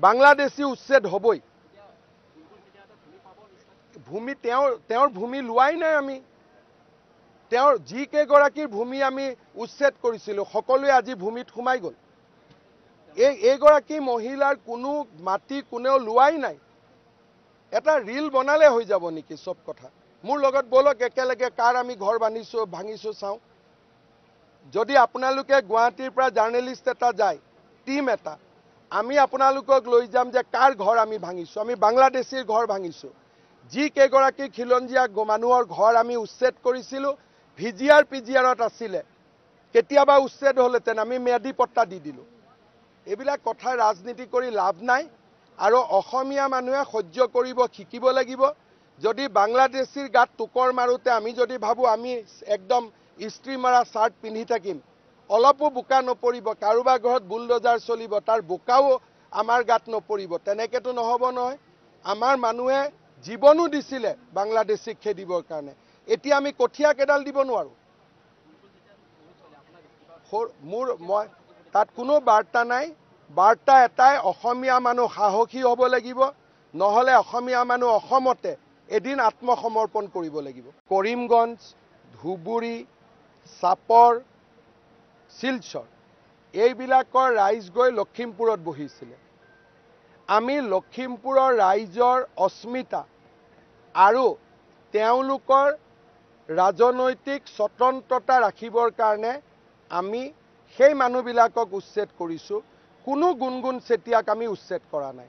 বাংলাদেশী উচ্ছেদ হবই। ভূমি তেওঁৰ ভূমি লোৱাই নাই আমি। তেওঁৰ যিকেইগৰাকীৰ ভূমি আমি উচ্ছেদ কৰিছিলোঁ সকলোৱে আজি ভূমিত সোমাই গ'ল। এইগৰাকী মহিলাৰ কোনো মাটি কোনেও লোৱাই নাই। এটা ৰীল বনালে হৈ যাব নেকি চব কথা? মোৰ লগত বলক একেলগে কাৰ আমি ঘৰ ভাঙিছোঁ চাওঁ। যদি আপোনালোকে গুৱাহাটীৰ পৰা জাৰ্নেলিষ্ট এটা যায়, টিম এটা, আমি আপোনালোকক লৈ যাম যে কাৰ ঘৰ আমি ভাঙিছোঁ। আমি বাংলাদেশীৰ ঘৰ ভাঙিছোঁ। যিকেইগৰাকী খিলঞ্জীয়া মানুহৰ ঘৰ আমি উচ্ছেদ কৰিছিলোঁ, ভিজিআৰ পিজিআৰত আছিলে, কেতিয়াবা উচ্ছেদ হ'লহেঁতেন, আমি ম্যাদী পট্টা দি দিলোঁ। এইবিলাক কথা ৰাজনীতি কৰি লাভ নাই। আৰু অসমীয়া মানুহে সহ্য কৰিব শিকিব লাগিব। যদি বাংলাদেশীৰ গাত টুকৰ মাৰোতে আমি যদি ভাবোঁ আমি একদম ইস্ত্ৰি মাৰা চাৰ্ট পিন্ধি থাকিম, অলপো বোকা নপৰিব, কাৰোবাৰ ঘৰত বুলডোজাৰ চলিব, তাৰ বোকাও আমাৰ গাত নপৰিব, তেনেকেতো নহ'ব নহয়। আমাৰ মানুহে জীৱনো দিছিলে বাংলাদেশীক খেদিবৰ কাৰণে। এতিয়া আমি কঠীয়া কেইডাল দিব নোৱাৰোঁ। মই তাত কোনো বাৰ্তা নাই। বাৰ্তা এটাই, অসমীয়া মানুহ সাহসী হ'ব লাগিব, নহ'লে অসমীয়া মানুহ অসমতে এদিন আত্মসমৰ্পণ কৰিব লাগিব। কৰিমগঞ্জ, ধুবুৰী, চাপৰ, শিলচৰ এইবিলাকৰ ৰাইজ গৈ লখিমপুৰত বহিছিলে। আমি লখিমপুৰৰ ৰাইজৰ অস্মিতা আৰু তেওঁলোকৰ ৰাজনৈতিক স্বতন্ত্ৰতা ৰাখিবৰ কাৰণে আমি সেই মানুহবিলাকক উচ্ছেদ কৰিছোঁ। কোনো গুণগুণ চেতিয়াক আমি উচ্ছেদ কৰা নাই।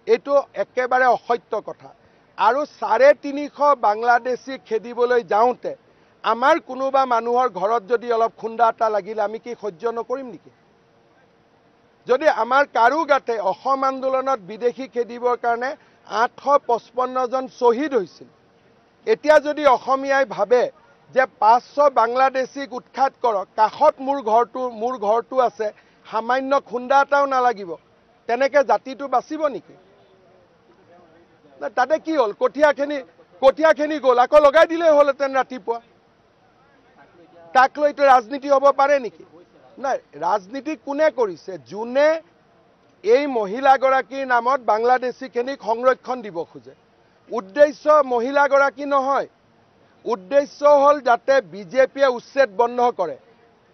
এইটো একেবাৰে অসত্য কথা। আৰু 350 বাংলাদেশী খেদিবলৈ যাওঁতে আমাৰ কোনোবা মানুহৰ ঘৰত যদি অলপ খুন্দা এটা লাগিলে আমি কি সহ্য নকৰিম নেকি? যদি আমাৰ কাৰো গাতে অসম আন্দোলনত বিদেশী খেদিবৰ কাৰণে 855 জন শ্বহীদ হৈছিল, এতিয়া যদি অসমীয়াই ভাবে যে 500 বাংলাদেশীক উৎখাত কৰক, কাষত মোৰ ঘৰটো আছে, সামান্য খুন্দা এটাও নালাগিব, তেনেকৈ জাতিটো বাচিব নেকি? তাতে কি হ'ল? কঠীয়াখিনি গ'ল, আকৌ লগাই দিলেই হ'লহেঁতেন ৰাতিপুৱা। তাক লৈতো ৰাজনীতি হ'ব পাৰে নেকি? নাই, ৰাজনীতি কোনে কৰিছে? যোনে এই মহিলাগৰাকীৰ নামত বাংলাদেশীখিনিক সংৰক্ষণ দিব খোজে। উদ্দেশ্য মহিলাগৰাকী নহয়, উদ্দেশ্য হ'ল যাতে বিজেপিয়ে উচ্ছেদ বন্ধ কৰে।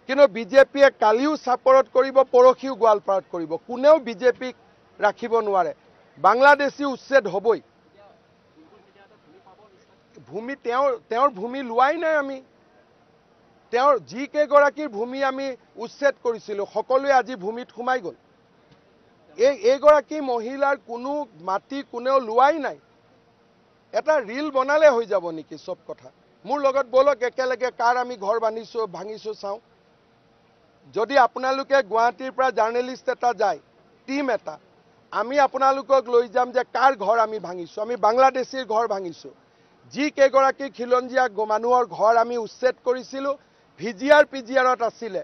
কিন্তু বিজেপিয়ে কালিও চাপৰত কৰিব, পৰহিও গোৱালপাৰাত কৰিব। কোনেও বিজেপিক ৰাখিব নোৱাৰে। বাংলাদেশী উচ্ছেদ হ'বই। ভূমি তেওঁৰ ভূমি লোৱাই নাই আমি। তেওঁৰ যিকেইগৰাকীৰ ভূমি আমি উচ্ছেদ কৰিছিলোঁ সকলোৱে আজি ভূমিত সোমাই গ'ল। এইগৰাকী মহিলাৰ কোনো মাটি কোনেও লোৱাই নাই। এটা ৰীল বনালে হৈ যাব নেকি চব কথা? মোৰ লগত বলক একেলগে কাৰ আমি ঘৰ ভাঙিছোঁ চাওঁ। যদি আপোনালোকে গুৱাহাটীৰ পৰা জাৰ্নেলিষ্ট এটা যায়, টিম এটা, আমি আপোনালোকক লৈ যাম যে কাৰ ঘৰ আমি ভাঙিছোঁ। আমি বাংলাদেশীৰ ঘৰ ভাঙিছোঁ। যিকেইগৰাকী খিলঞ্জীয়া মানুহৰ ঘৰ আমি উচ্ছেদ কৰিছিলোঁ, ভিজিআৰ পিজিআৰত আছিলে,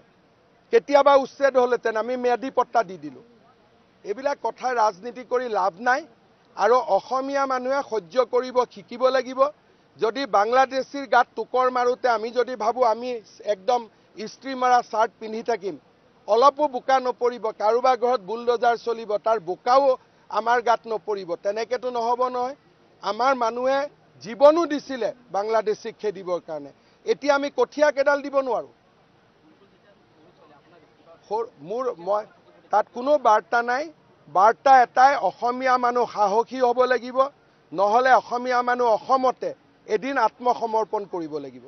কেতিয়াবা উচ্ছেদ হ'লহেঁতেন, আমি ম্যাদী পট্টা দি দিলোঁ। এইবিলাক কথা ৰাজনীতি কৰি লাভ নাই। আৰু অসমীয়া মানুহে সহ্য কৰিব শিকিব লাগিব। যদি বাংলাদেশীৰ গাত টুকৰ মাৰোতে আমি যদি ভাবোঁ আমি একদম ইস্ত্ৰি মাৰা চাৰ্ট পিন্ধি থাকিম, অলপো বোকা নপৰিব, কাৰোবাৰ ঘৰত বুলডোজাৰ চলিব, তাৰ বোকাও আমাৰ গাত নপৰিব, তেনেকেতো নহ'ব নহয়। আমাৰ মানুহে জীৱনো দিছিলে বাংলাদেশীক খেদিবৰ কাৰণে। এতিয়া আমি কঠীয়া কেইডাল দিব নোৱাৰোঁ। তাত কোনো বাৰ্তা নাই। বাৰ্তা এটাই, অসমীয়া মানুহ সাহসী হ'ব লাগিব, নহ'লে অসমীয়া মানুহ অসমতে এদিন আত্মসমৰ্পণ কৰিব লাগিব।